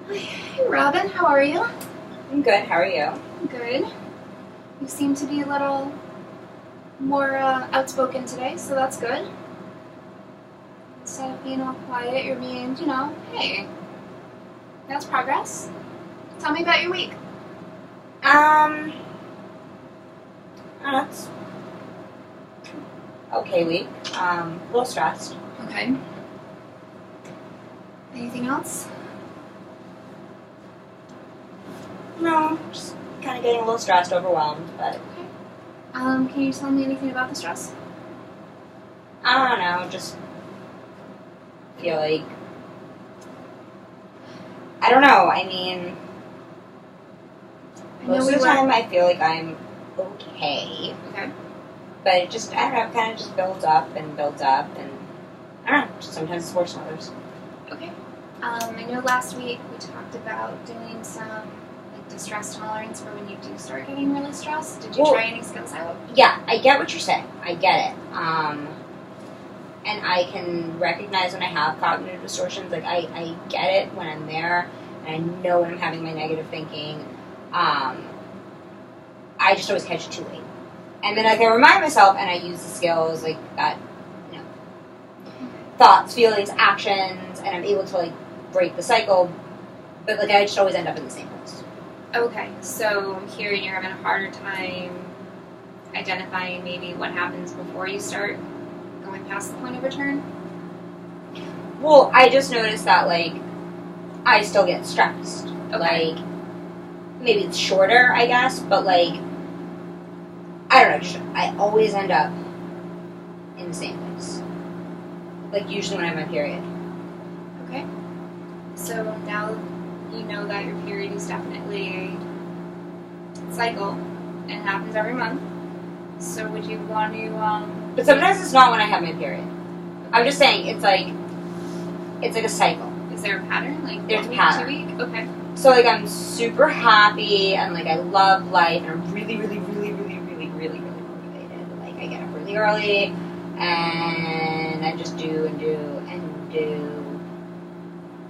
Hey, Robin, how are you? I'm good. How are you? Good. You seem to be a little more outspoken today, so that's good. Instead of being all quiet, you're being, hey, that's progress. Tell me about your week. It's okay week. A little stressed. Okay. Anything else? No, just kind of getting a little stressed, overwhelmed, but Okay. Can you tell me anything about the stress? I don't know, just feel like, I don't know, I mean, most of the time I feel like I'm okay, Okay. but it just, I don't know, kind of just builds up, and I don't know, just sometimes it's worse than others. Okay. I know last week we talked about doing some distress tolerance for when you do start getting really stressed. Did you try any skills out? Yeah, I get what you're saying. I get it. And I can recognize when I have cognitive distortions. Like, I get it when I'm there, and I know when I'm having my negative thinking. I just always catch it too late. And then I can remind myself, and I use the skills, like, that, thoughts, feelings, actions, and I'm able to, break the cycle. But, I just always end up in the same place. Okay, so here you're having a harder time identifying maybe what happens before you start going past the point of return? Well, I just noticed that, I still get stressed. Okay. Maybe it's shorter, I guess, but, I don't know, I always end up in the same place. Usually when I have my period. Okay. So now you know that your period is definitely a cycle and it happens every month. So would you want to But sometimes it's not when I have my period. I'm just saying it's like a cycle. Is there a pattern? There's 1 a week, pattern. 2 week? Okay. So I'm super happy and I love life and I'm really, really, really, really, really, really, really motivated. I get up really early and I just do and do and do.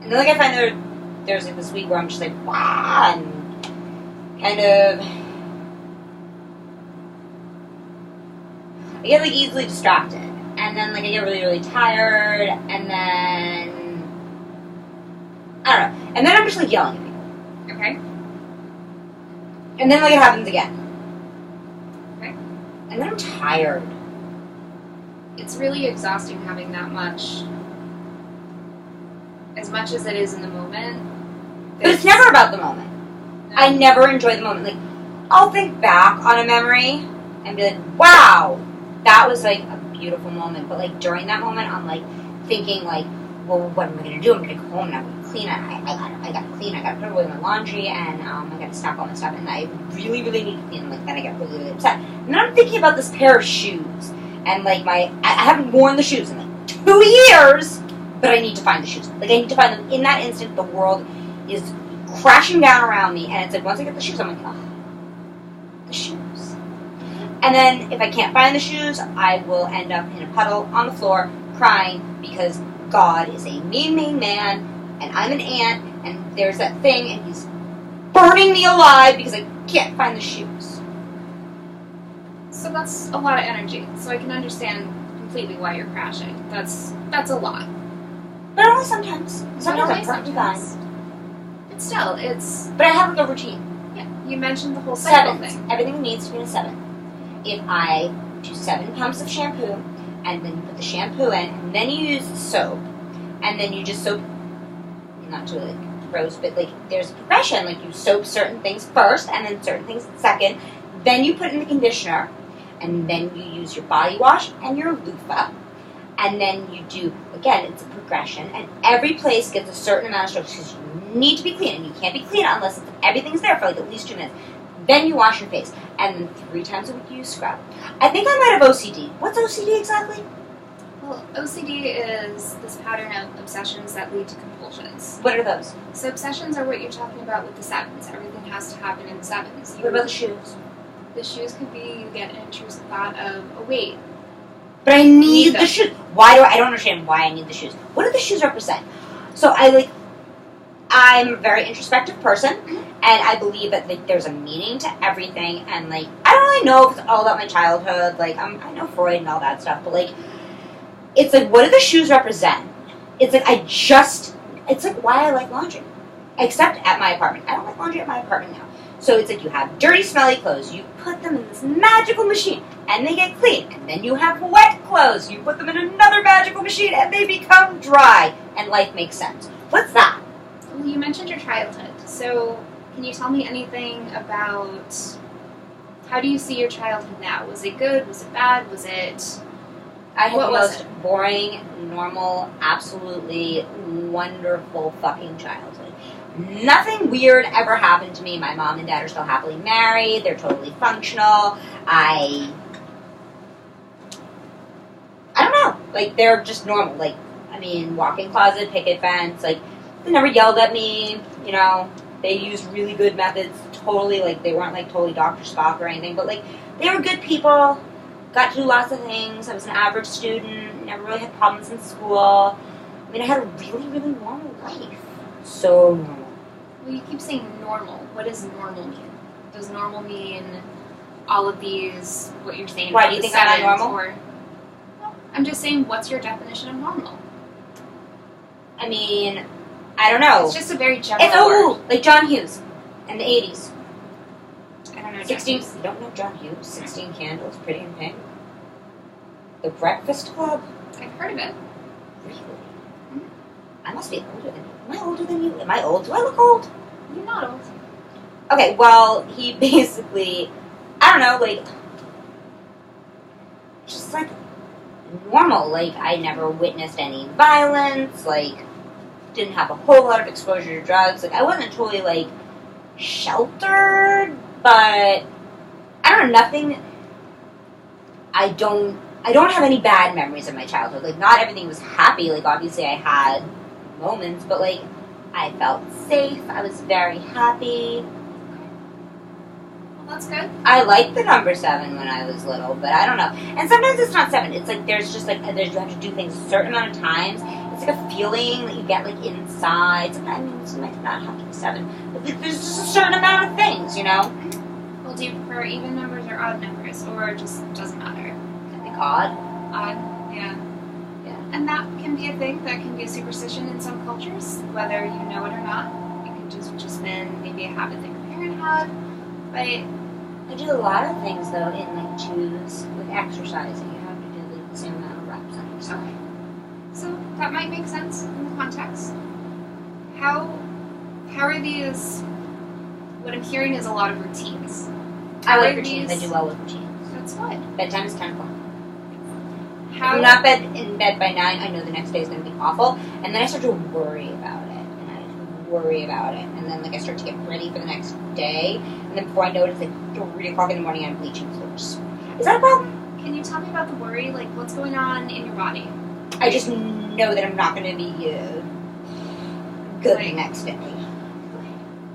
And then I find there's this week where I'm just wow, and kind of I get easily distracted, and then I get really, really tired, and then I don't know, and then I'm just yelling at people. Okay. And then it happens again. Okay. And then I'm tired. It's really exhausting having that much. As much as it is in the moment. But it's never about the moment. No. I never enjoy the moment. I'll think back on a memory and be wow, that was a beautiful moment. But during that moment, I'm thinking well, what am I going to do? I'm going to go home and I'm going to clean. I got to clean. I got to put away my laundry and I got to stack all my stuff. And I really, really need to clean. Then I get really, really upset. And then I'm thinking about this pair of shoes and I haven't worn the shoes in 2 years. But I need to find the shoes. I need to find them in that instant. The world is crashing down around me. And it's once I get the shoes, I'm the shoes. And then if I can't find the shoes, I will end up in a puddle on the floor crying because God is a mean, mean man. And I'm an ant. And there's that thing. And he's burning me alive because I can't find the shoes. So that's a lot of energy. So I can understand completely why you're crashing. That's a lot. But only sometimes. Sometimes I'm perfectly fine. But still, it's... But I have a routine. Yeah, you mentioned the whole cycle thing. Everything needs to be in a 7. If I do 7 pumps of shampoo, and then you put the shampoo in, and then you use the soap, and then you just soap, not to gross, but there's a progression. You soap certain things first, and then certain things second, then you put in the conditioner, and then you use your body wash and your loofah. And then you do, again, it's a progression, and every place gets a certain amount of strokes because you need to be clean, and you can't be clean unless everything's there for at least 2 minutes. Then you wash your face, and then 3 times a week you scrub. I think I might have OCD. What's OCD exactly? Well, OCD is this pattern of obsessions that lead to compulsions. What are those? So obsessions are what you're talking about with the 7s. Everything has to happen in the 7s. What about the shoes? The shoes could be you get an intrusive thought of, oh wait. But I need the shoes. I don't understand why I need the shoes. What do the shoes represent? So I I'm a very introspective person, and I believe that like there's a meaning to everything. And like I don't really know if it's all about my childhood. Like I know Freud and all that stuff, but like it's like what do the shoes represent? It's like it's like why I like laundry, except at my apartment. I don't like laundry at my apartment now. So it's like you have dirty, smelly clothes. You put them in this magical machine, and they get clean. And then you have wet clothes. You put them in another magical machine, and they become dry. And life makes sense. What's that? Well, you mentioned your childhood. So can you tell me anything about how do you see your childhood now? Was it good? Was it bad? Was it... I had What the was most it? boring, normal, absolutely wonderful fucking childhood. Nothing weird ever happened to me. My mom and dad are still happily married. They're totally functional. I don't know. Like, they're just normal. Like, I mean, walk-in closet, picket fence. Like, they never yelled at me. You know, they used really good methods. Totally, like, they weren't, like, totally Dr. Spock or anything. But, like, they were good people. Got to do lots of things. I was an average student. Never really had problems in school. I mean, I had a really, really normal life. So normal. Well, you keep saying normal. What does normal mean? Does normal mean all of these, what you're saying? Why, about do you the think I'm not sevens, normal? Or, no, I'm just saying, what's your definition of normal? I mean, I don't know. It's just a very general It's word. like John Hughes in the 80s. I don't know. 16. Japanese. You don't know John Hughes? 16 Candles, Pretty in Pink. The Breakfast Club. I've heard of it. Really? Mhm. I must be older than you. Am I older than you? Am I old? Do I look old? You're not old. Okay, well, he basically, I don't know, like, just like normal. Like, I never witnessed any violence. Like, didn't have a whole lot of exposure to drugs. Like, I wasn't totally like sheltered, but I don't know, nothing. I don't have any bad memories of my childhood. Like, not everything was happy. Like, obviously I had moments, but like, I felt safe. I was very happy. Well, that's good. I liked the number 7 when I was little, but I don't know. And sometimes it's not 7. It's like there's just like you have to do things a certain amount of times. It's like a feeling that you get like inside. Sometimes it might not have to be 7, but there's just a certain amount of things, you know. Well, do you prefer even numbers or odd numbers, or it just doesn't matter? I think odd. Odd, yeah. Yeah. And that can be a thing. That can be a superstition in some cultures, whether you know it or not. It could just been maybe a habit that your parent had. But I do a lot of things though in like twos with exercising. You have to do like the same amount of reps on yourself. okay, so that might make sense in the context. How are these? What I'm hearing is a lot of routines. I How like are routines. these- I do well with routines. That's good. Bedtime is 10 o'clock. If How? I'm not in bed by 9, I know the next day is going to be awful. And then I start to worry about it. And I worry about it. And then like I start to get ready for the next day. And then before I know it, it's like 3 o'clock in the morning and I'm bleaching floors. Is that a problem? Can you tell me about the worry? Like, what's going on in your body? I just know that I'm not going to be good the Like- next day.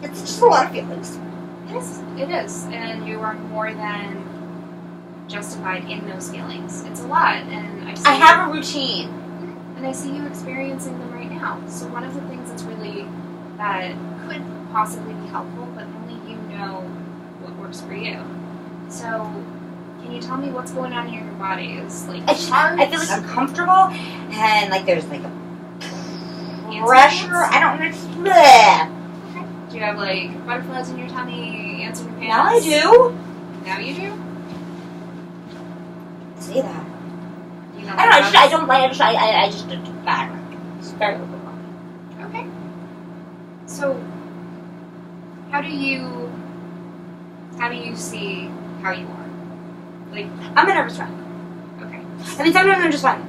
It's just a lot of feelings. It is, and you are more than justified in those feelings. It's a lot, and I have a routine. and I see you experiencing them right now. So one of the things that could possibly be helpful, but only you know what works for you. So, can you tell me what's going on in your body? Is like I feel like I'm comfortable and like there's like a Hands pressure. and I don't know. Do you have like butterflies in your tummy, ants in your pants? Now I do. Now you do? Say that. You know I don't know. I just do bad. It's very overwhelming. Okay. So, how do you see how you are? Like, I'm a nervous wreck. okay. I mean, sometimes I'm just fine.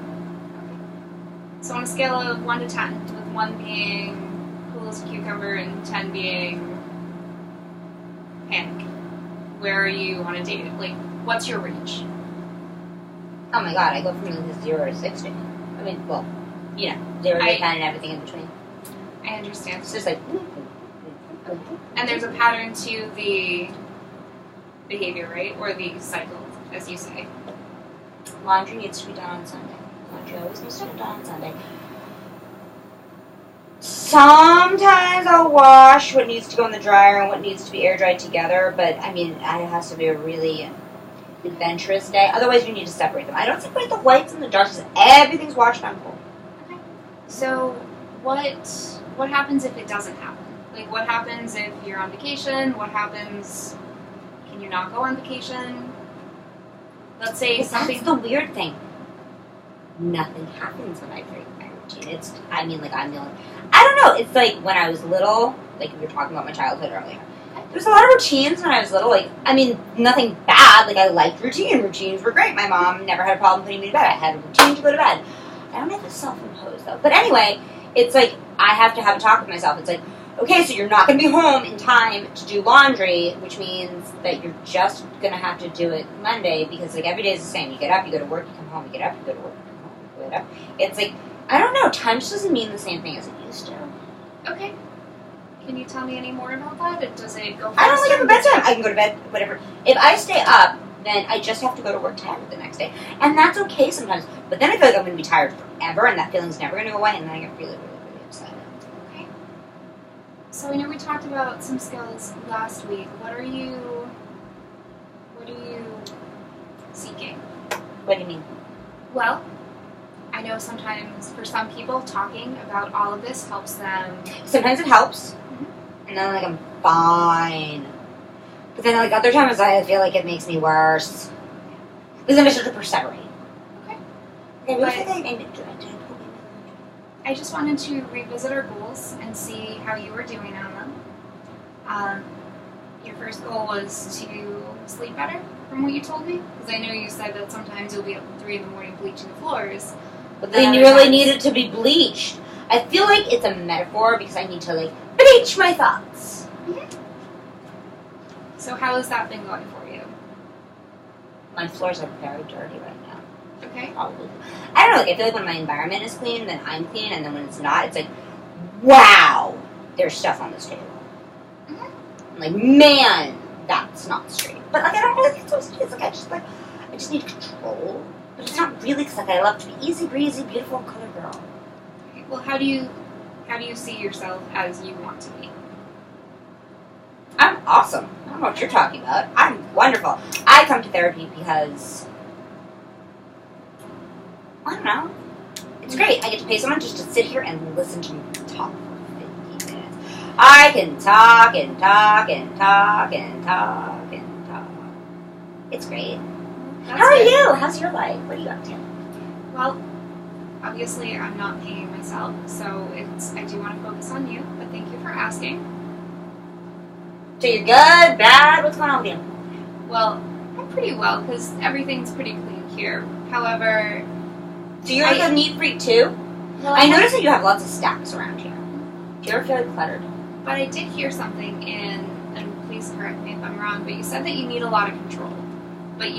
So on a scale of 1 to 10, with 1 being cool as a cucumber and 10 being panic, where are you on a date? Like, what's your range? Oh my god, I go from like 0 to 60. I mean, well, you know, 0 to 10 and everything in between. I understand. It's just like. And there's a pattern to the behavior, right? Or the cycle, as you say. Laundry needs to be done on Sunday. Laundry always needs to be done on Sunday. Sometimes sometimes I'll wash what needs to go in the dryer and what needs to be air dried together, but I mean, it has to be a really adventurous day. Otherwise, you need to separate them. I don't separate the whites and the darks. Everything's washed on cold. Okay. So what happens if it doesn't happen? Like, what happens if you're on vacation? What happens? Can you not go on vacation? Let's say But something. that's the weird thing. Nothing happens when I break my routine. I'm the only. I don't know. It's like when I was little, like we were talking about my childhood earlier. There was a lot of routines when I was little. Like, I mean, nothing bad. Like, I liked routine. Routines were great. My mom never had a problem putting me to bed. I had a routine to go to bed. I don't have to self-impose, though. But anyway, it's like I have to have a talk with myself. It's like, okay, so you're not going to be home in time to do laundry, which means that you're just going to have to do it Monday because, like, every day is the same. You get up, you go to work, you come home, you get up, you go to work, you come home, you get up. It's like, I don't know. Time just doesn't mean the same thing as it used to. Okay. Can you tell me any more about that? Does it go faster? I don't really have a bedtime. I can go to bed, whatever. If I stay up, then I just have to go to work tired the next day. And that's okay sometimes. But then I feel like I'm going to be tired forever, and that feeling's never going to go away, and then I get really, really, really upset. Okay. So I know we talked about some skills last week. What are you seeking? What do you mean? Well, I know sometimes for some people talking about all of this helps them. Sometimes it helps, and then, like, I'm fine. But then, like, other times I feel like it makes me worse. Because then I start to perseverate. Okay. I really But- think I didn't put me I just wanted to revisit our goals and see how you were doing on them. Your first goal was to sleep better, from what you told me, because I know you said that sometimes you'll be up at 3 in the morning bleaching the floors. But they other really times- needed to be bleached. I feel like it's a metaphor because I need to, like, bleach my thoughts. So how has that been going for you? My floors are very dirty right now. Okay. Probably. I don't know, like, I feel like when my environment is clean, then I'm clean, and then when it's not, it's like, wow, there's stuff on this table. Mhm. I'm like, man, that's not straight. But, like, I don't really think so straight. It's like, I just need control. But it's not really, because, like, I love to be easy breezy, beautiful, colored girl. Okay. Well, how do you see yourself as you want to be? I'm awesome. I don't know what you're talking about. I'm wonderful. I come to therapy because, I don't know. It's great. I get to pay someone just to sit here and listen to me talk for 15 minutes. I can talk and talk and talk and talk and talk. It's great. That's How are good. you? How's your life? What are you up to? Well, obviously I'm not paying myself, so I do want to focus on you. But thank you for asking. So you're good, bad? What's going on with you? Well, I'm pretty well because everything's pretty clean here. However, So you're like a neat freak too? well, I noticed that you have lots of stacks around here. Do you ever feel like cluttered? But I did hear something and please correct me if I'm wrong, but you said that you need a lot of control. But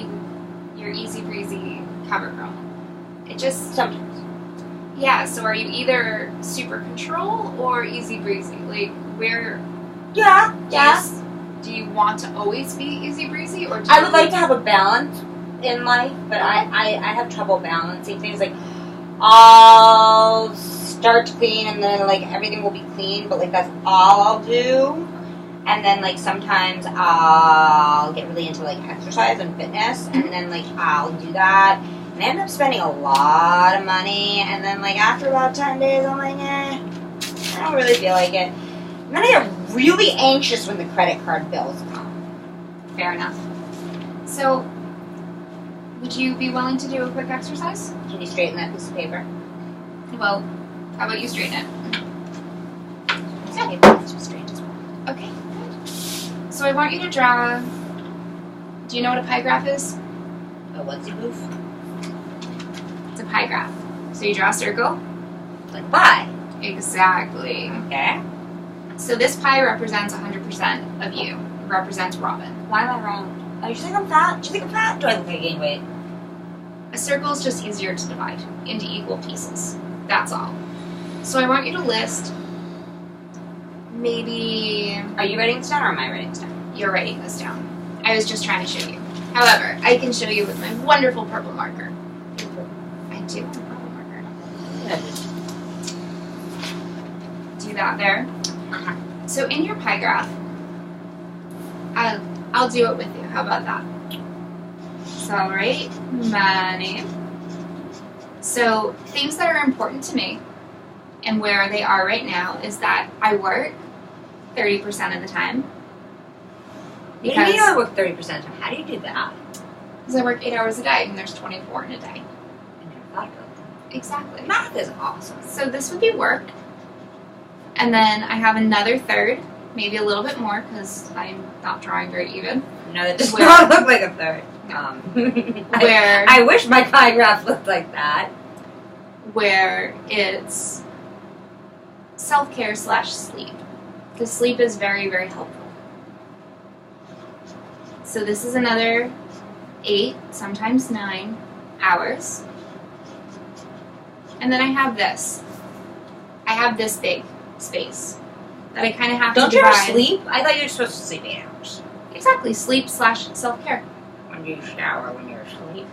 you're easy breezy cover girl. It just, Sometimes. yeah, so are you either super control or easy breezy? Like, where, Yeah, do you want to always be easy breezy or do I you, would like to have a balance in life, but I have trouble balancing things. Like, I'll start to clean and then, like, everything will be clean, but, like, that's all I'll do. And then, like, sometimes I'll get really into, like, exercise and fitness, and then, like, I'll do that. And I end up spending a lot of money, and then, like, after about 10 days, I'm like, I don't really feel like it. And then I get really anxious when the credit card bills come. Fair enough. So, would you be willing to do a quick exercise? Can you straighten that piece of paper? Well, how about you straighten it? Okay, that's just straight as well. Okay, good. So I want you to draw. Do you know what a pie graph is? A onesie boof? It's a pie graph. So you draw a circle. Like pie. Exactly. Okay. So this pie represents 100% of you. It represents Robin. Why am I round? Oh, you think I'm fat? Do you think I'm fat? Do I look like I gained weight? A circle is just easier to divide into equal pieces. That's all. So I want you to list maybe. Are you writing this down or am I writing this down? You're writing this down. I was just trying to show you. However, I can show you with my wonderful purple marker. I do have a purple marker. Do that there. Uh-huh. So in your pie graph, I'll do it with you. How about that? So I'll write my name. So things that are important to me and where they are right now is that I work 30% of the time. You mean you only work 30% of the time? How do you do that? Because I work 8 hours a day and there's 24 in a day. I never thought about that. Exactly. Math is awesome. So this would be work. And then I have another third, maybe a little bit more because I'm not drawing very even. No, that does not look like a third. Where I wish my pie graph looked like that. Where it's self-care / sleep. Because sleep is very, very helpful. So this is another 8, sometimes 9 hours. And then I have this. I have this big space that I kind of have Don't to you divide. ever sleep? I thought you were supposed to sleep 8 hours. Exactly. Sleep / self-care. When you shower, when you're asleep.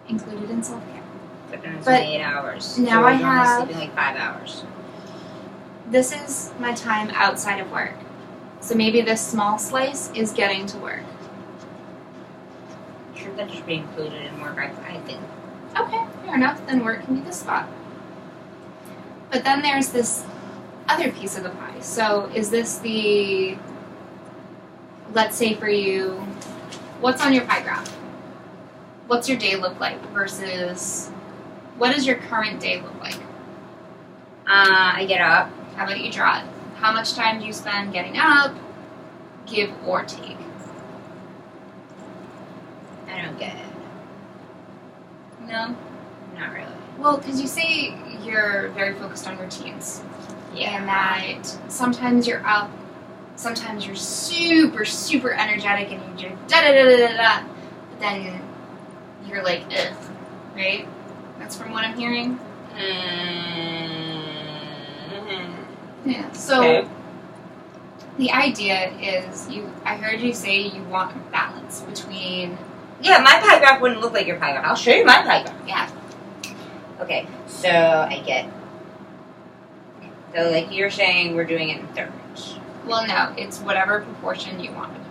Included in self-care. But then it's But only 8 hours. now so I you're only have- sleeping like 5 hours. This is my time outside of work. So maybe this small slice is getting to work. Sure, that should be included in work, I think. Okay, fair enough. Then work can be this spot. But then there's this other piece of the pie. So is this the, let's say for you, what's on your pie graph? What's your day look like versus what does your current day look like? I get up. How about you draw it? How much time do you spend getting up, give or take? I don't get it. No? Not really. Well, because you say you're very focused on routines. Yeah. And that sometimes you're up, sometimes you're super, super energetic and you're da-da-da-da-da-da, but then you're like, ugh, right? That's from what I'm hearing? Yeah. So Okay. the idea is I heard you say you want balance between, Yeah, my pie graph wouldn't look like your pie graph. I'll show you my pie graph. yeah, Okay, so I get... So, like you're saying, we're doing it in thirds. well, no, it's whatever proportion you want to do.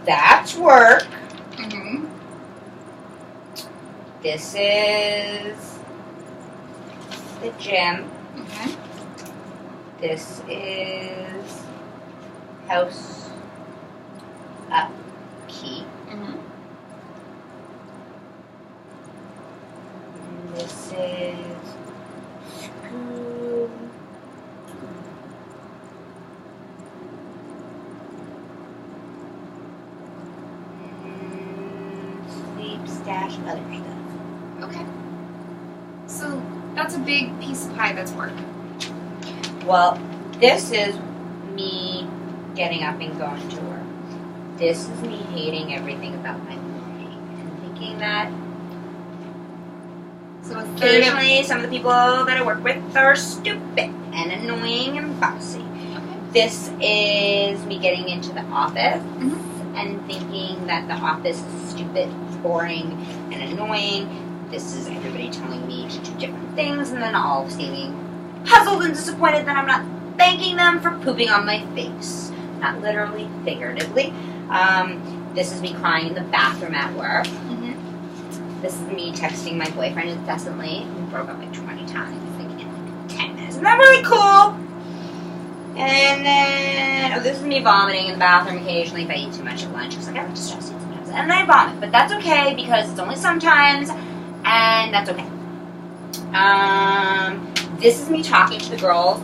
That's work. Mm-hmm. This is the gym. Okay. This is house upkeep. Mm-hmm. And this is school. And sleep, stash, other stuff. Okay. So that's a big piece of pie that's work. Well, this is me getting up and going to work. This is me hating everything about my morning and thinking that So a third of occasionally some of the people that I work with are stupid and annoying and bossy. okay. This is me getting into the office Mhm. and thinking that the office is stupid, boring, and annoying. This is everybody telling me to do different things and then all seeming puzzled and disappointed that I'm not thanking them for pooping on my face. Not literally, figuratively. This is me crying in the bathroom at work. Mm-hmm. This is me texting my boyfriend incessantly. We broke up like 20 times, like in like 10 minutes. Isn't that really cool? And then, this is me vomiting in the bathroom occasionally if I eat too much at lunch. It's like, I like to stress eat sometimes. And then I vomit, but that's okay because it's only sometimes, and that's okay. This is me talking to the girls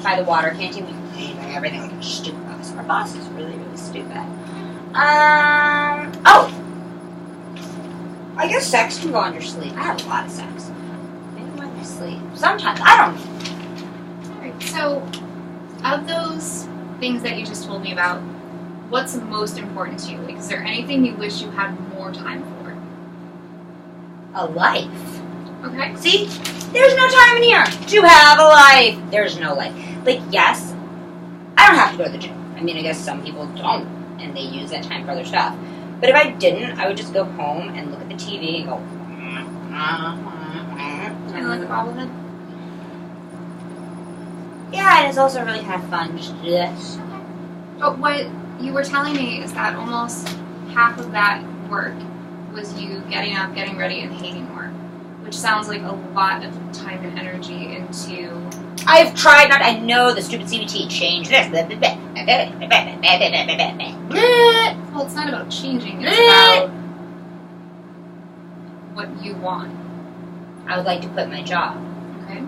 by the water canteen. We complain about everything like a stupid boss. Our boss is really, really stupid. Oh! I guess sex can go under sleep. I have a lot of sex. Maybe when I sleep. Sometimes. I don't know. Alright, so of those things that you just told me about, what's most important to you? Like, is there anything you wish you had more time for? A life. Okay? See? There's no time in here to have a life. There's no life. Like, yes, I don't have to go to the gym. I mean, I guess some people don't, and they use that time for other stuff. But if I didn't, I would just go home and look at the TV and go. Kind of like a bobblehead. Yeah, and it's also really kind of fun just to do this. Okay. But what you were telling me is that almost half of that work was you getting up, getting ready, and hating work, which sounds like a lot of time and energy into. I've tried not. I know the stupid CBT change this. Well, it's not about changing. It's about what you want. I would like to quit my job. Okay.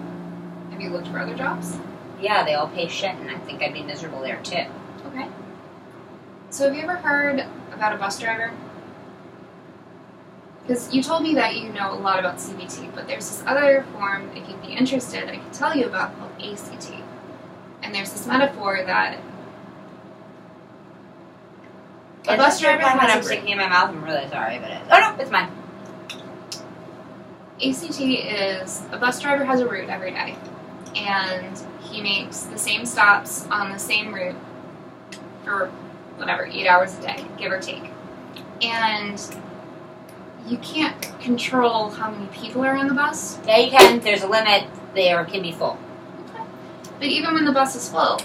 Have you looked for other jobs? Yeah, they all pay shit, and I think I'd be miserable there too. Okay. So have you ever heard about a bus driver? Because you told me that you know a lot about CBT, but there's this other form, if you'd be interested, I could tell you about called ACT. And there's this metaphor that a bus driver I'm has a sticking in my mouth. I'm really sorry, but it's... Oh no, it's mine. ACT is a bus driver has a route every day, and he makes the same stops on the same route for whatever, 8 hours a day, give or take. And you can't control how many people are on the bus. Yeah, you can. There's a limit. There can be full. Okay. But even when the bus is full,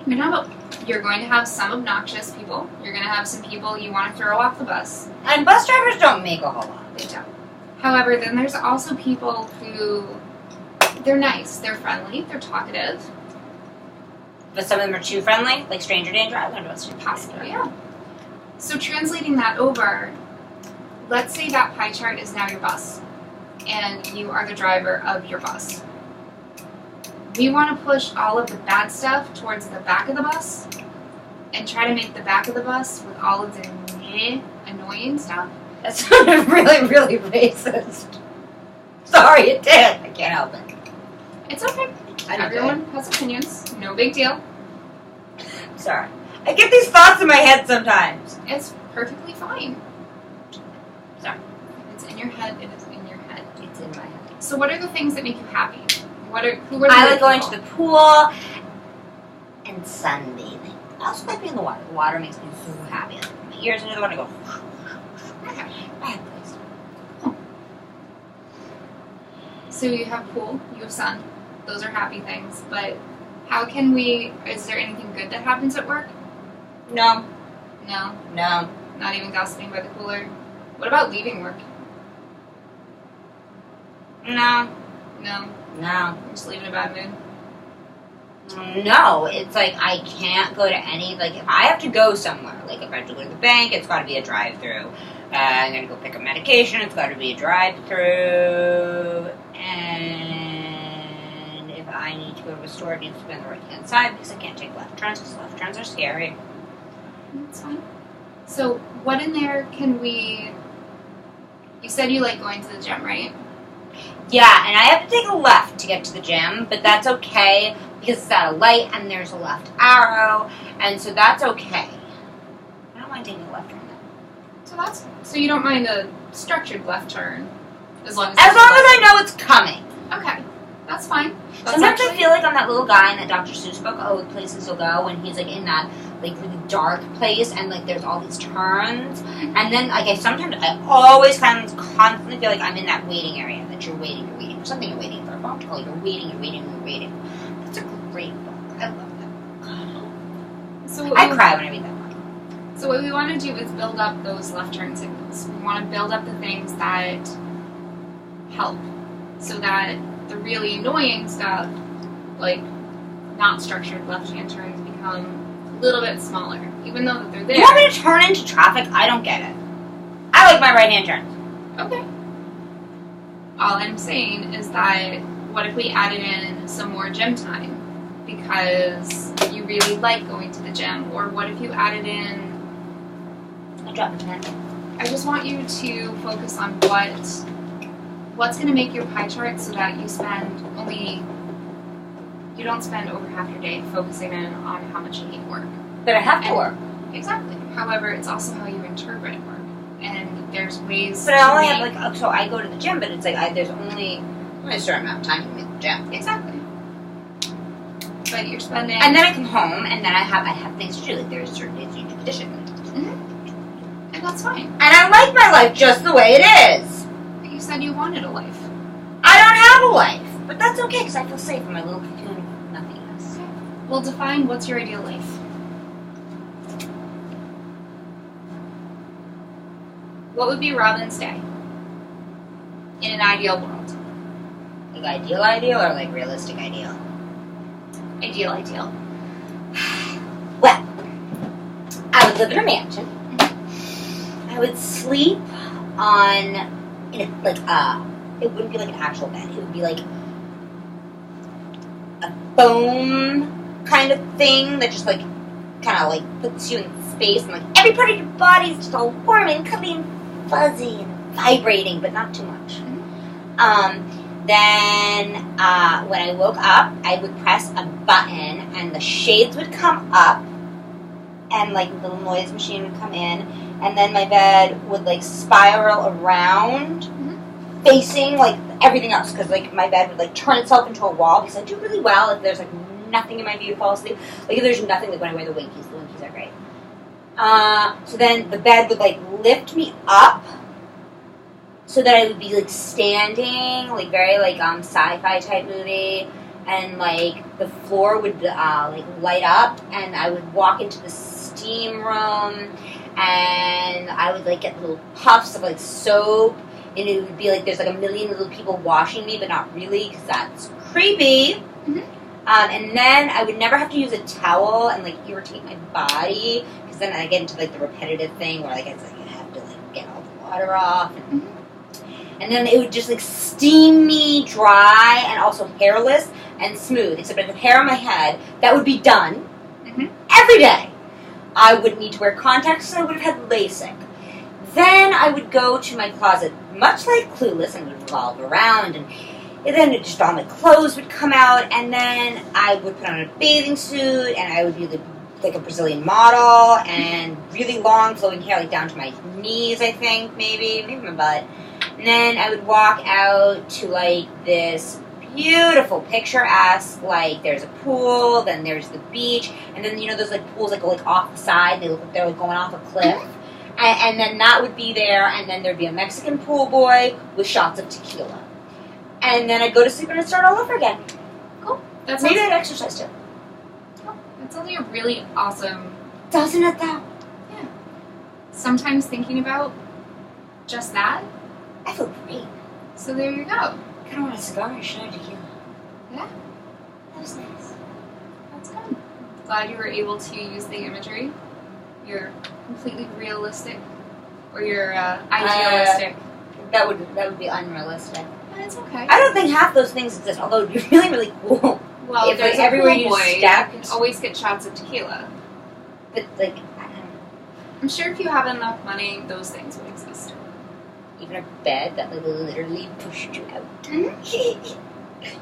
you're going to have some obnoxious people. You're going to have some people you want to throw off the bus. And bus drivers don't make a whole lot. They don't. However, then there's also people who, they're nice, they're friendly, they're talkative. But some of them are too friendly, like stranger danger. I learned about stranger Possibly, danger. yeah. So translating that over, let's say that pie chart is now your bus, and you are the driver of your bus. We want to push all of the bad stuff towards the back of the bus, and try to make the back of the bus with all of the annoying stuff. That sounded really, really racist. Sorry, it did. I can't help it. It's okay. I know Everyone has opinions. No big deal. Sorry. I get these thoughts in my head sometimes. It's perfectly fine. Sorry. It's in your head. It is in your head. It's in my head. So what are the things that make you happy? Who are the I like going people? to the pool and sunbathing. I also like being in the water. The water makes me so happy. I put my ears into the water and I go... Bad place. So you have pool, you have sun. Those are happy things. But how can we... Is there anything good that happens at work? No. No. No. Not even gossiping by the cooler? What about leaving work? No. No. No. Just leave in a bad mood? No, it's like I can't go to any, like if I have to go somewhere, like if I have to go to the bank, it's got to be a drive-through. I'm going to go pick up medication, it's got to be a drive-through. And if I need to go to a store, it needs to be on the right-hand side because I can't take left turns because left turns are scary. That's fine. So what in there can we... You said you like going to the gym, right? Yeah, and I have to take a left to get to the gym, but that's okay because it's at a light and there's a left arrow, and so that's okay. I don't mind taking a left turn though. So you don't mind a structured left turn, as long as I know it's coming. Okay, that's fine. That's Sometimes I actually- feel like I'm that little guy in that Dr. Seuss book, Oh, Places You'll Go, and he's like in that like really dark place, and like there's all these turns, and then like I always constantly feel like I'm in that waiting area, that you're waiting for something, you're waiting for a phone call, you're waiting. That's a great book. I love that book. So I cry when I read that book. So what we want to do is build up those left turn signals. We want to build up the things that help, so that the really annoying stuff, like not structured left-hand turns, become a little bit smaller, even though that they're there. You want me to turn into traffic? I don't get it. I like my right-hand turns. Okay. All I'm saying is that what if we added in some more gym time because you really like going to the gym, or what if you added in... I dropped the pen. I just want you to focus on what's going to make your pie chart so that you don't spend over half your day focusing in on how much you hate work. But I have to work. Exactly. However, it's also how you interpret work, and there's ways. But I only have so I go to the gym, but it's like there's only a certain amount of time to make the gym. Exactly. But you're spending. And then I come home, and then I have things to do. Like there's certain days you do conditioning. Mm-hmm. And that's fine. And I like my life just the way it is. But you said you wanted a life. I don't have a life. But that's okay, because I feel safe in my little cocoon of nothingness. Okay. Well, define what's your ideal life. What would be Robin's day in an ideal world? Like ideal or like realistic ideal? Ideal. Well, I would live in a mansion. I would sleep it wouldn't be like an actual bed. It would be like a foam kind of thing that just like kind of like puts you in space, and like every part of your body is just all warm and cuddly and fuzzy and vibrating, but not too much. Then when I woke up, I would press a button and the shades would come up, and like the little noise machine would come in, and then my bed would like spiral around, facing like everything else, because like my bed would like turn itself into a wall, because I do really well if there's like nothing in my view to fall asleep. Like if there's nothing, like when I wear the Winkies are great. So then the bed would like lift me up, so that I would be like standing, like very like sci-fi type movie, and like the floor would like light up, and I would walk into the steam room, and I would like get little puffs of like soap, and it would be like there's like a million little people washing me, but not really, because that's creepy. And then I would never have to use a towel and like irritate my body, because then I get into like the repetitive thing where like it's like I have to like get all the water off, and then it would just like steam me dry and also hairless and smooth, except I have hair on my head that would be done every day. I would need to wear contacts, so I would have had LASIK. Then I would go to my closet, much like Clueless, and would revolve around, and then just all my clothes would come out, and then I would put on a bathing suit, and I would be like a Brazilian model, and really long flowing hair, like down to my knees, I think, maybe my butt. And then I would walk out to like this beautiful picturesque, like there's a pool, then there's the beach, and then you know those like pools that go like off the side, they look like they're like going off a cliff. And then that would be there, and then there'd be a Mexican pool boy with shots of tequila. And then I'd go to sleep and I'd start all over again. Cool. Maybe I'd exercise too. Cool. That sounds like a really awesome... Doesn't it though? Yeah. Sometimes thinking about just that. I feel great. So there you go. I kind of want a cigar and a shot of tequila. Yeah. That was nice. That's good. Glad you were able to use the imagery. You're completely realistic, or you're idealistic. That would be unrealistic. But it's okay. I don't think half those things exist, although it'd be really, really cool. Well, if there's like, everywhere you stepped, can always get shots of tequila. But like, I don't know. I'm sure if you have enough money, those things would exist. Even a bed that like literally pushed you out.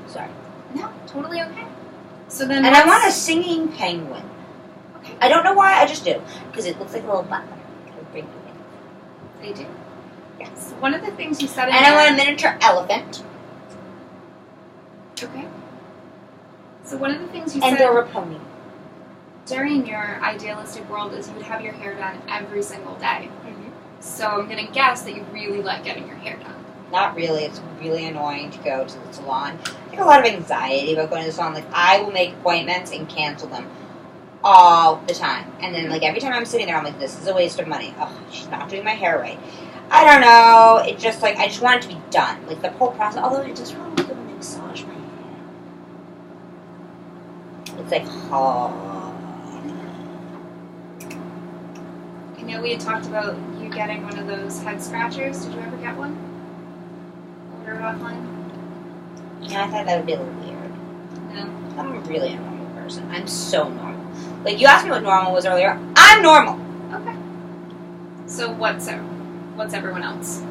Sorry. No, totally okay. So then, and I want a singing penguin. Okay. I don't know why, I just do. Because it looks like a little butler. They do. Yes. One of the things you said in and I want a miniature elephant. Okay. So one of the things you and said... or a pony. During your idealistic world is you would have your hair done every single day. So I'm going to guess that you really like getting your hair done. Not really. It's really annoying to go to the salon. I have a lot of anxiety about going to the salon. Like, I will make appointments and cancel them all the time. And then, like, every time I'm sitting there, I'm like, this is a waste of money. Oh, she's not doing my hair right. I don't know. It just, like, I just want it to be done. Like, the whole process. Although it does really good when they massage my hair. It's like, I know we had talked about you getting one of those head scratchers. Did you ever get one? Order it online? Yeah, I thought that would be a little weird. No. I'm really a normal person. I'm so normal. Like, you asked me what normal was earlier. I'm normal. Okay. So what's everyone else?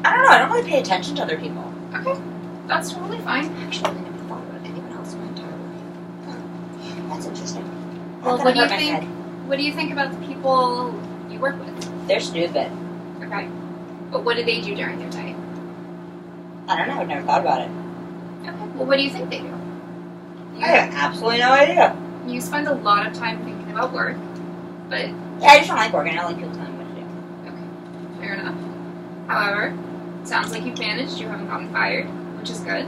I don't know. I don't really pay attention to other people. Okay. That's totally fine. Actually, I never thought about anyone else in my entire life. That's interesting. Well, what do you think about the people you work with? They're stupid. Okay. But what do they do during their day? I don't know. I've never thought about it. Okay. Well, what do you think they do? I have absolutely no idea. You spend a lot of time thinking about work, but Yeah, I just don't like working. I don't like people telling me what to do. Okay, fair enough. However, sounds like you've managed. You haven't gotten fired, which is good.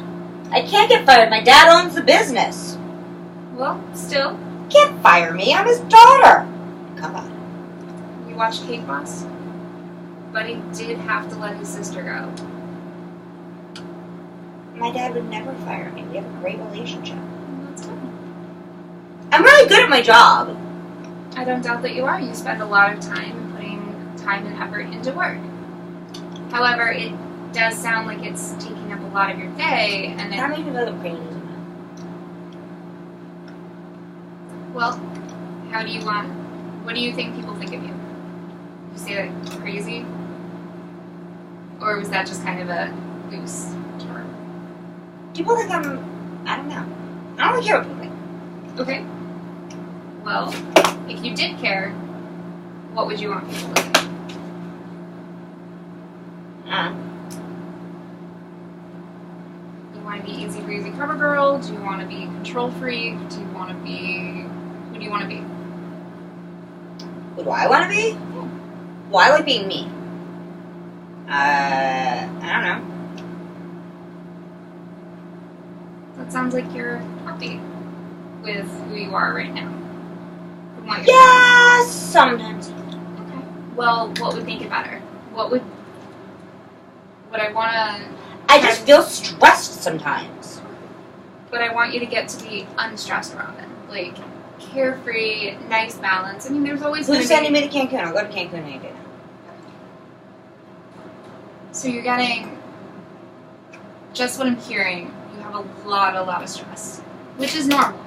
I can't get fired. My dad owns the business. Well, still, You can't fire me. I'm his daughter. Come on. you watched Cake Boss? But he did have to let his sister go. My dad would never fire me. We have a great relationship. Well, that's good. I'm really good at my job. I don't doubt that you are. You spend a lot of time putting time and effort into work. However, it does sound like it's taking up a lot of your day, and That it, makes me feel like I'm crazy, doesn't it? well, how do you want, what do you think people think of you? You say that crazy? Or was that just kind of a loose term? People think I'm... I don't know. I don't really care what people think. Okay. Well, if you did care, what would you want people to think? You want to be easy breezy cover girl? Do you want to be control freak? Do you want to be... Who do you want to be? Who do I want to be? Well, I like being me. I don't know. That sounds like you're happy with who you are right now. From what you're Yeah, sometimes. saying. Okay. Well, what would make it better? Would I want to... I just feel stressed sometimes. But I want you to get to be unstressed around it. Like, carefree, nice balance. I mean, there's always going Who's to sending be... me to Cancun? I'll go to Cancun any day. So you're getting... Just what I'm hearing, you have a lot of stress. Which is normal.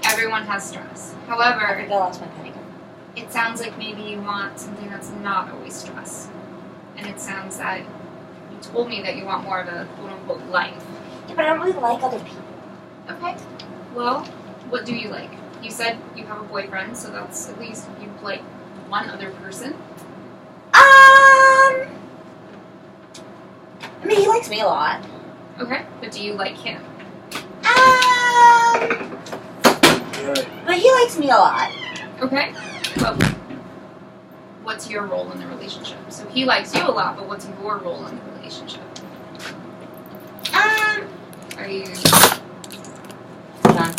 Everyone has stress. I However, think I lost my penny. it sounds like maybe you want something that's not always stress. And it sounds that you told me that you want more of a quote-unquote life. Yeah, but I don't really like other people. Okay. Well, what do you like? You said you have a boyfriend, so that's at least you like one other person. I mean, he likes me a lot. Okay. But do you like him? But he likes me a lot. Okay. But what's your role in the relationship? So he likes you a lot, but what's your role in the relationship? Are you... Done.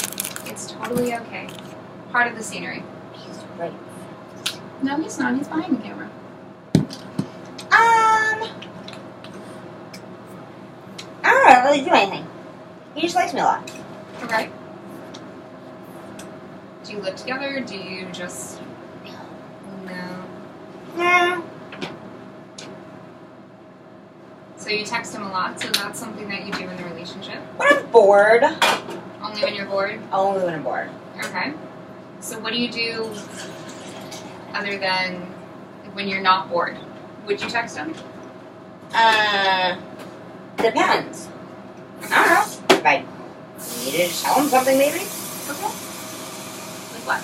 It's totally okay. Part of the scenery. He's right. No, he's not. He's behind the camera. I don't really do anything. He just likes me a lot. Okay. Do you live together? Do you just... No. Yeah. So you text him a lot, so that's something that you do in the relationship? When I'm bored. Only when you're bored? Only when I'm bored. Okay. So what do you do other than when you're not bored? Would you text him? Depends. I don't know. If I needed to tell him something, maybe. Okay. Like what?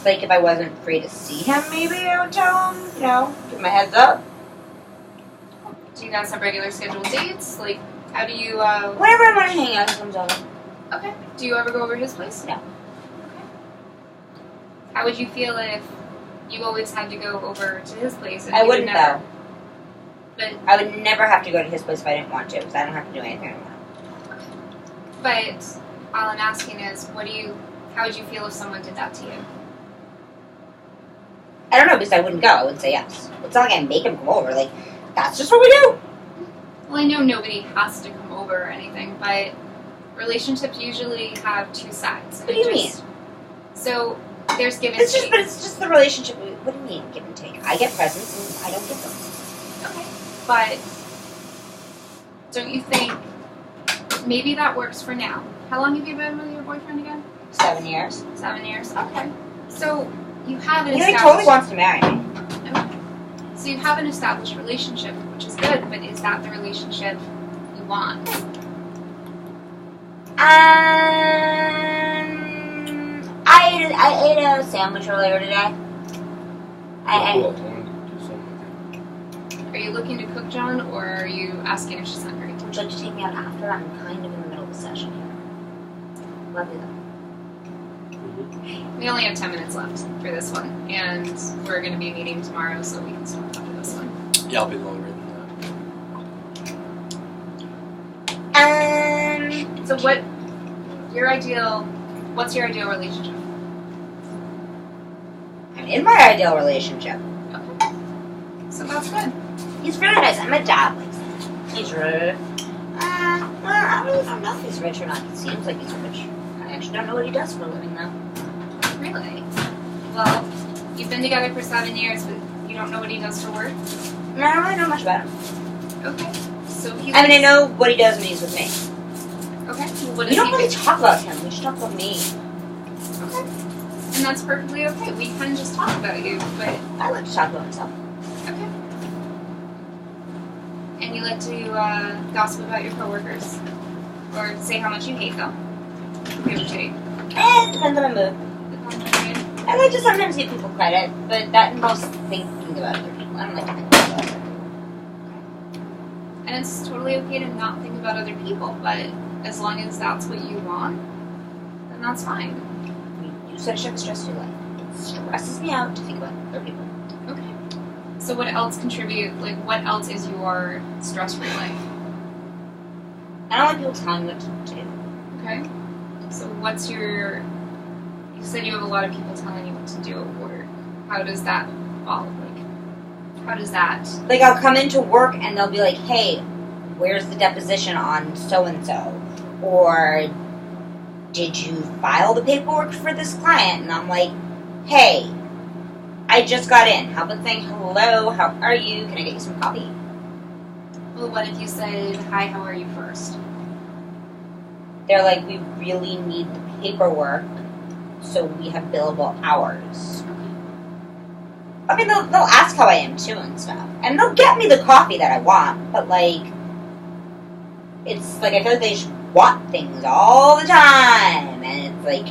Like, if I wasn't free to see him, maybe I would tell him, you know, give him a heads up. Do you guys have regular scheduled dates? Like, how do you, Whenever I want to hang out, he comes over. Okay. Do you ever go over his place? No. Okay. How would you feel if you always had to go over to his place? And I he wouldn't, would never, though. But I would never have to go to his place if I didn't want to, because I don't have to do anything anymore. But all I'm asking is, how would you feel if someone did that to you? I don't know, because I wouldn't go. I would say yes. It's not like I make him come over. Like, that's just what we do. Well, I know nobody has to come over or anything, but relationships usually have two sides. What do you mean? So there's give and It's take. just the relationship. What do you mean, give and take? I get presents and I don't give them. Okay. But don't you think maybe that works for now? How long have you been with your boyfriend again? 7 years. 7 years. Okay. So you have an He established. totally wants to marry me. Okay. So you have an established relationship, which is good. But is that the relationship you want? I ate a sandwich earlier today. Are you looking to cook, John, or are you asking if she's hungry? Would you like to take me out after? I'm kind of in the middle of a session here. Love you though. We only have 10 minutes left for this one, and we're going to be meeting tomorrow, so we can stop after this one. Yeah, I'll be longer than So what's your ideal relationship? I'm in my ideal relationship. Okay. So that's good. He's really nice. And my dad likes him. He's rich. Well, I really don't know if he's rich or not. He seems like he's rich. I actually don't know what he does for a living, though. Really? Well, you've been together for 7 years, but you don't know what he does for work? No, I don't really know much about him. Okay. So he I mean, I know what he does when he's with me. Okay. Well, what We does don't he really do? talk about him. We just talk about me. Okay. And that's perfectly okay. We can just talk about you, but I like to talk about myself. okay. And you like to gossip about your coworkers? Or say how much you hate them? Give or take. It depends on my mood. I like to sometimes give people credit, but that involves thinking about other people. I don't like to think about other people. And it's totally okay to not think about other people, but as long as that's what you want, then that's fine. You said I should stress your life. It stresses me out to think about other people. Okay. So what else what else is your stress-free life? I don't like people telling me what to do. Okay. So you said you have a lot of people telling you what to do at work. How does that follow? How does that? Like, I'll come into work and they'll be like, hey, where's the deposition on so-and-so? Or, did you file the paperwork for this client? And I'm like, hey, I just got in. How about saying hello, how are you? Can I get you some coffee? Well, what if you said, hi, how are you first? They're like, we really need the paperwork so we have billable hours. I mean, they'll ask how I am too and stuff. And they'll get me the coffee that I want, but like, it's like I feel like they just want things all the time. And it's like,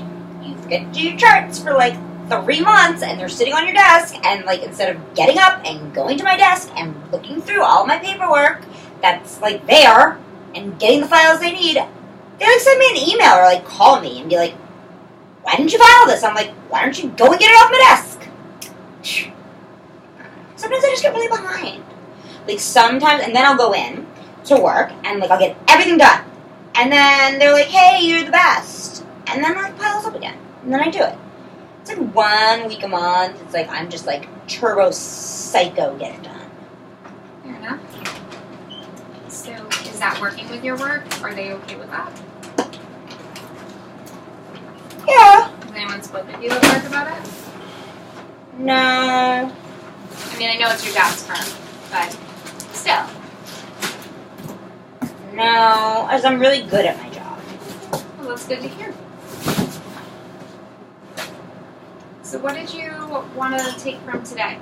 you forget to do your charts for like 3 months and they're sitting on your desk, and like, instead of getting up and going to my desk and looking through all my paperwork that's like there and getting the files they need, they like send me an email or like call me and be like, why didn't you file this? I'm like, why don't you go and get it off my desk? Sometimes I just get really behind. Like sometimes, and then I'll go in to work and like I'll get everything done. And then they're like, hey, you're the best. And then like piles up again. And then I do it. It's like 1 week a month. It's like I'm just like turbo psycho get it done. Fair enough. So is that working with your work? Are they okay with that? Yeah. Has anyone spoken to you at work about it? No. I mean, I know it's your dad's firm, but still. No, as I'm really good at my job. Well, that's good to hear. So what did you want to take from today?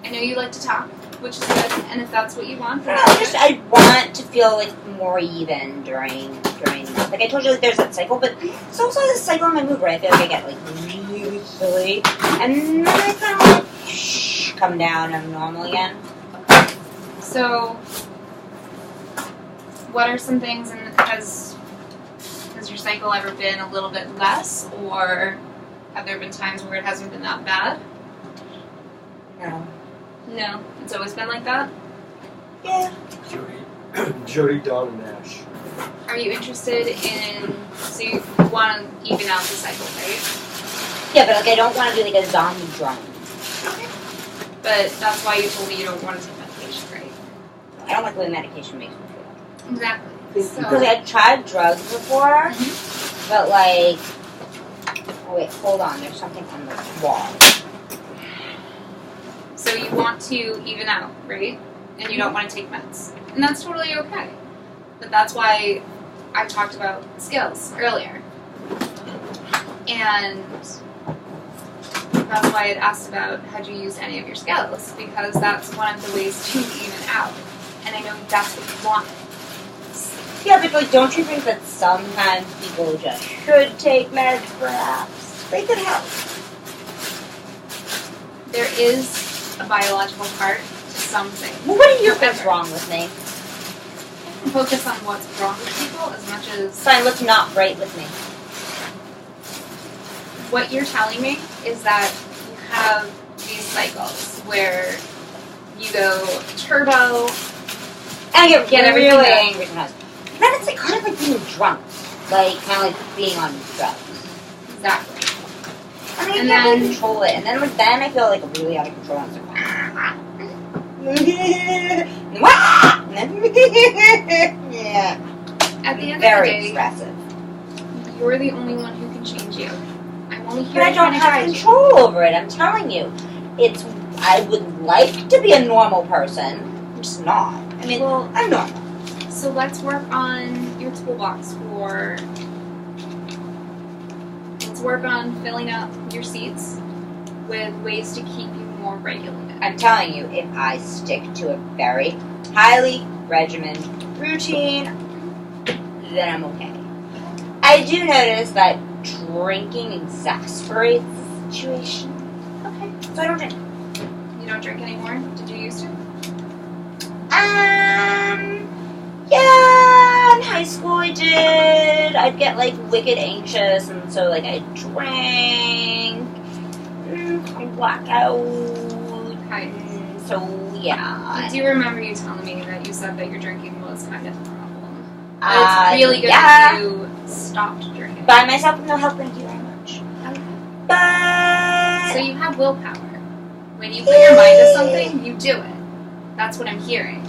I know you like to talk, which is good, and if that's what you want, then that's good. I want to feel like more even during the month. Like I told you, like there's that cycle, but it's also this cycle in my mood where I feel like I get like really silly, and then I kind of like come down and I'm normal again. So, what are some things, and has your cycle ever been a little bit less, or have there been times where it hasn't been that bad? No. No, it's always been like that? Yeah. Jody, Dawn, and Ash. Are you interested in, so you want to even out the cycle, right? Yeah, but like I don't want to be like a zombie drone. Okay. But that's why you told me you don't want to take medication, right? I don't like the way medication makes me feel. Exactly. Because I tried drugs before, but like, oh wait, hold on, there's something on the wall. So you want to even out, right? And you don't want to take meds. And that's totally okay. But that's why I talked about skills earlier. And that's why I had asked about had you used any of your skills, because that's one of the ways to even out. And I know that's what you want. Yeah, but like, don't you think that sometimes people just should take meds, perhaps? They could help. There is a biological part to something. Well, what do you think's wrong with me? Focus on what's wrong with people as much as... Fine, what's not right with me? what you're telling me is that you have these cycles where you go turbo. And I get everything really up. angry sometimes. Then it's like kind of like being drunk. Like, kind of like being on drugs. Exactly. I mean, And I can't really then- control it. And then I feel like really out of control. And it's like, and then, yeah. At the end Very of the day, expressive. you're the only one who can change you. I'm only here But I to don't kind of have guide you. control over it, I'm telling you. I would like to be a normal person. I'm just not. I mean, Well, I'm normal. so let's work on your toolbox for. Let's work on filling up your seats with ways to keep you more regulated. I'm telling you, if I stick to a very highly regimented routine, then I'm okay. I do notice that drinking exasperates the situation, Okay. so I don't drink. You don't drink anymore? Did you used to? Yeah, in high school I did. I'd get like wicked anxious, and so like I drank, I black out. Okay. So yeah. Do you remember you telling me that you said that your drinking was kind of a problem? But Uh, it's really good yeah. that you stopped drinking. By myself, no help, thank you very much. Okay. But So you have willpower. When you put your mind to something, you do it. That's what I'm hearing.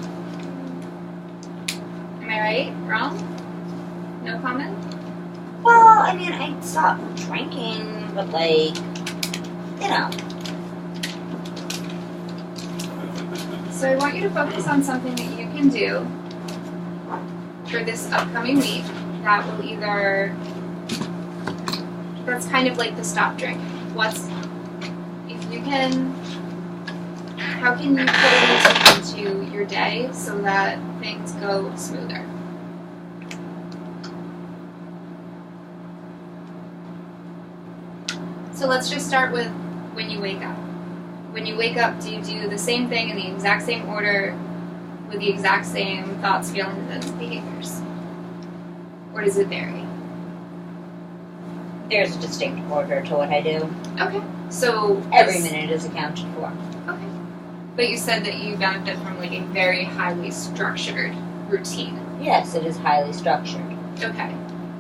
Am I right? Wrong? No comment? well, I mean, I stopped drinking, but like, you know. So I want you to focus on something that you can do for this upcoming week that will either, that's kind of like the stop drinking. If you can, how can you put a routine into your day so that things go smoother? So let's just start with when you wake up. When you wake up, do you do the same thing in the exact same order with the exact same thoughts, feelings, and behaviors? Or does it vary? There's a distinct order to what I do. Okay. So Every minute is accounted for. Okay. But you said that you benefit from like a very highly structured routine. Yes, it is highly structured. Okay.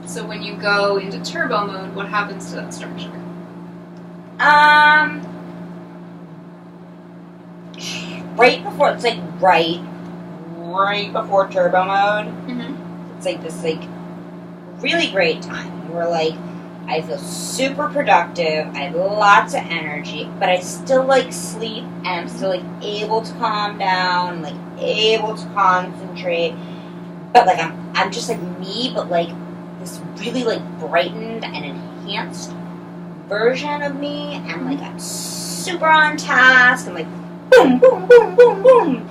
So when you go into turbo mode, what happens to that structure? Right before, it's like right before turbo mode, Mm-hmm. it's like this like really great time where like I feel super productive, I have lots of energy, but I still like sleep and I'm still like able to calm down, like able to concentrate. But like I'm just like me, but like this really like brightened and enhanced version of me, and like I'm super on task. I'm like boom, boom, boom, boom, boom,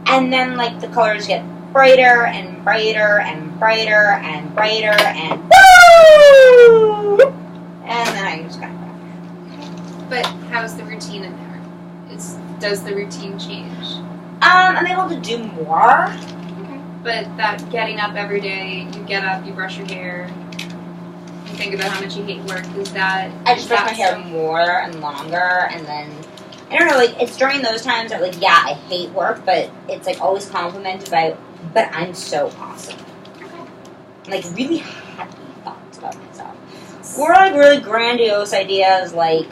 and then like the colors get brighter and brighter and brighter and brighter and woo! And then I just kind of But how's the routine in there? Does the routine change? I'm able to do more. Okay. But that getting up every day, you get up, you brush your hair, you think about how much you hate work, is that... I just brush my that's- hair more and longer, and then I don't know, like it's during those times that like yeah, I hate work, but it's like always complimented by, but I'm so awesome. Okay. Like really happy thoughts about myself. Or like really grandiose ideas, like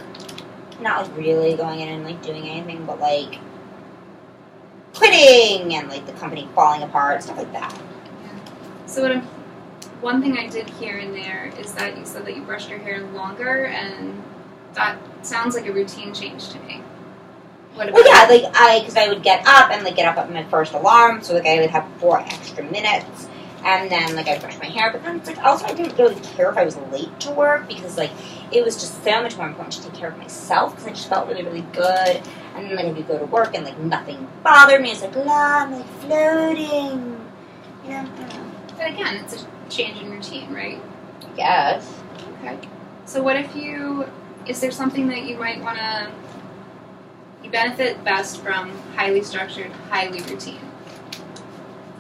not like really going in and like doing anything, but like quitting and like the company falling apart, stuff like that. So one thing I did hear in there is that you said that you brushed your hair longer, and that sounds like a routine change to me. What about Well, yeah, like because I would get up and like get up at my first alarm, so like I would have 4 extra minutes, and then like I'd brush my hair. But then it's like also I didn't really care if I was late to work because like it was just so much more important to take care of myself because I just felt really really good. And then like I could go to work and like nothing bothered me. It's like la, I'm like floating, you know. I don't know. But again, it's a change in routine, right? Yes. Okay. So what if is there something that you might want to, you benefit best from highly structured, highly routine?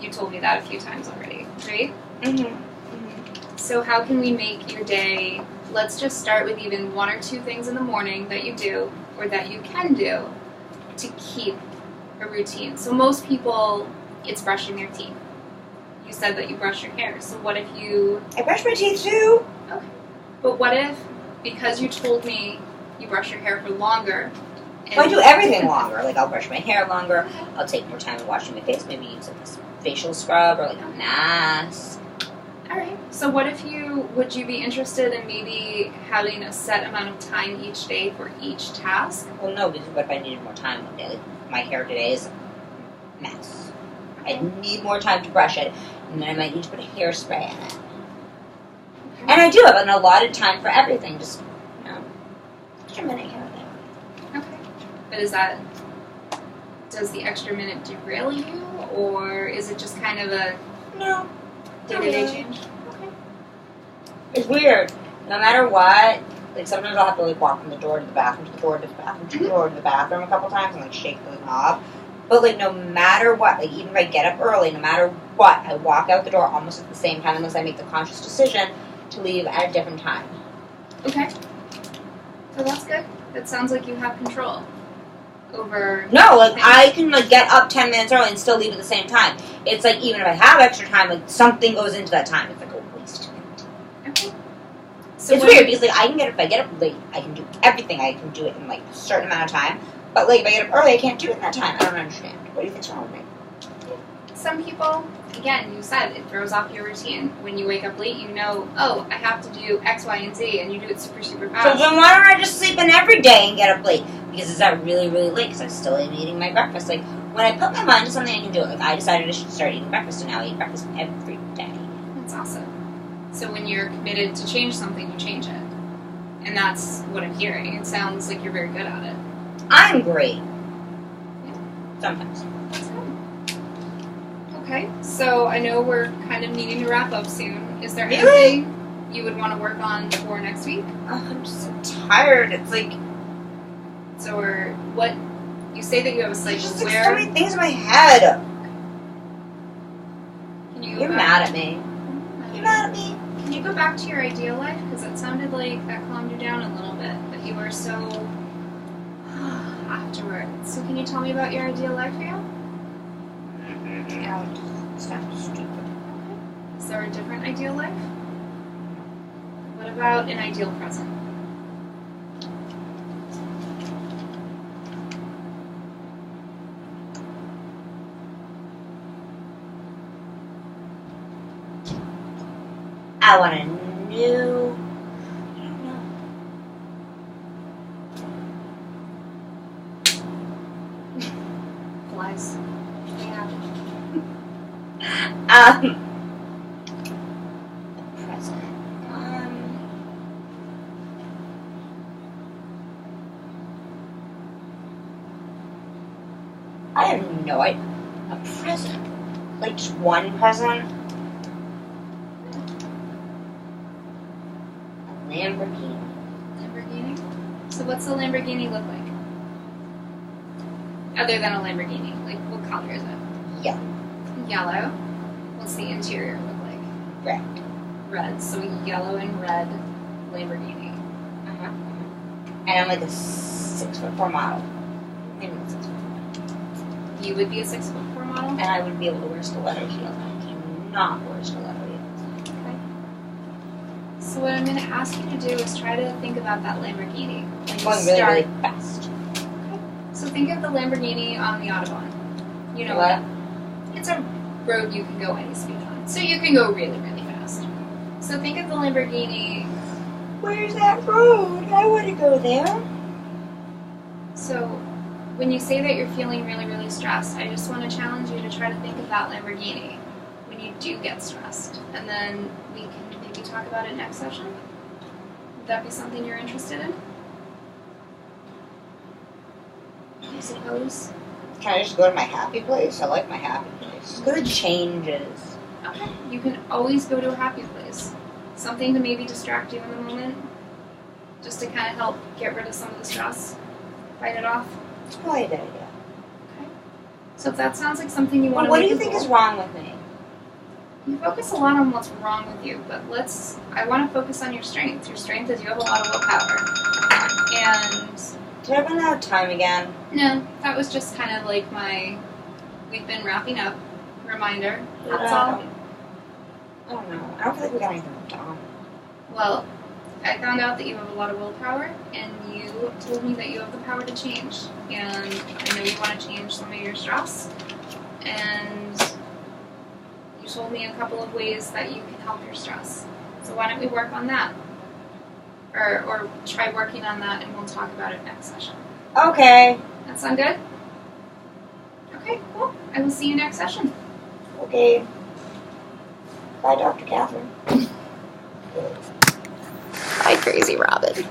You told me that a few times already, right? Mm-hmm. So how can we make your day let's just start with even 1 or 2 things in the morning that you do or that you can do to keep a routine. So most people, it's brushing their teeth. You said that you brush your hair. So what if you... I brush my teeth too. Okay. But what if, because you told me you brush your hair for longer... Well, I do everything longer. Like, I'll brush my hair longer. I'll take more time washing my face. Maybe use like this facial scrub or like a mask. Alright. So what if would you be interested in maybe having a set amount of time each day for each task? Well, no, because what if I needed more time one day? Like, my hair today is a mess. I need more time to brush it, and then I might need to put a hairspray in it. And I do have an allotted time for everything. Just, extra minute here and there. Okay. But does the extra minute derail you, or is it just kind of a No. day-to-day change? Okay. It's weird. No matter what, like sometimes I'll have to like walk from the door to the bathroom, to the door to the bathroom, to the door to the bathroom a couple times and like shake the knob. But like no matter what, like even if I get up early, no matter what, I walk out the door almost at the same time unless I make the conscious decision to leave at a different time. Okay. So that's good. That sounds like you have control over... No, like things. I can like get up 10 minutes early and still leave at the same time. It's like even if I have extra time, like something goes into that time. It's like a waste. Okay. So It's weird because like if I get up late, I can do everything. I can do it in like a certain amount of time. But like if I get up early, I can't do it in that time. I don't understand. What do you think's wrong with me? Some people, again, you said it throws off your routine. When you wake up late, you know, oh, I have to do X, Y, and Z, and you do it super, super So fast. then why don't I just sleep in every day and get up late? Because it's that really, really late because I still ain't eating my breakfast. Like, when I put my mind to something, I can do it. Like, I decided I should start eating breakfast, and now I eat breakfast every day. That's awesome. So when you're committed to change something, you change it. And that's what I'm hearing. It sounds like you're very good at it. I'm great. Yeah. Sometimes. That's good. Okay, so I know we're kind of needing to wrap up soon. Is there Really? anything you would want to work on for next week? Oh, I'm just so tired. It's like, So, or what? You say that you have a there's cycle. just like Where so many things in my head. can you? You're mad at me. You're mad at me. Can you go back to your ideal life? Because it sounded like that calmed you down a little bit. That you were so afterwards. So can you tell me about your ideal life for you? It's not stupid. Is there a different ideal life? What about an ideal present? I want a new. I don't know. Flies. Yeah. Present. I have no idea. A present. Like just one present. A Lamborghini. Lamborghini? So what's a Lamborghini look like? Other than a Lamborghini. Like, what color is it? Yellow. Yellow. What's the interior look like? Red. Red. So yellow and red Lamborghini. Uh-huh. And I'm like a 6'4" model. Maybe not 6'4". You would be a 6'4" model? And I would be able to wear stiletto heels. I cannot wear stiletto heels. Okay. So what I'm going to ask you to do is try to think about that Lamborghini. When I'm you going really, start. really fast. So think of the Lamborghini on the Autobahn. You know What? It's a road you can go any speed on. So you can go really, really fast. So think of the Lamborghini. Where's that road? I want to go there. So when you say that you're feeling really, really stressed, I just want to challenge you to try to think of that Lamborghini when you do get stressed. And then we can maybe talk about it next session. Would that be something you're interested in? I suppose. Can I just go to my happy place? I like my happy place. Good changes. Okay. You can always go to a happy place. Something to maybe distract you in the moment. Just to kind of help get rid of some of the stress. Fight it off. It's probably a good idea. Okay. So if that sounds like something you want Well, to what do make you a think is goal- wrong with me? You focus a lot on what's wrong with you, but I want to focus on your strengths. Your strength is you have a lot of willpower. And Did I run out of time again? no, that was just kind of like we've been wrapping up reminder. That's all. I don't know. I don't feel like we got anything done. Well, I found out that you have a lot of willpower, and you told me that you have the power to change. And I know you want to change some of your stress, and you told me a couple of ways that you can help your stress. So why don't we work on that? Or try working on that, and we'll talk about it next session. Okay. That sound good? Okay, cool. I will see you next session. Okay. Bye, Dr. Catherine. Bye, Crazy Robin.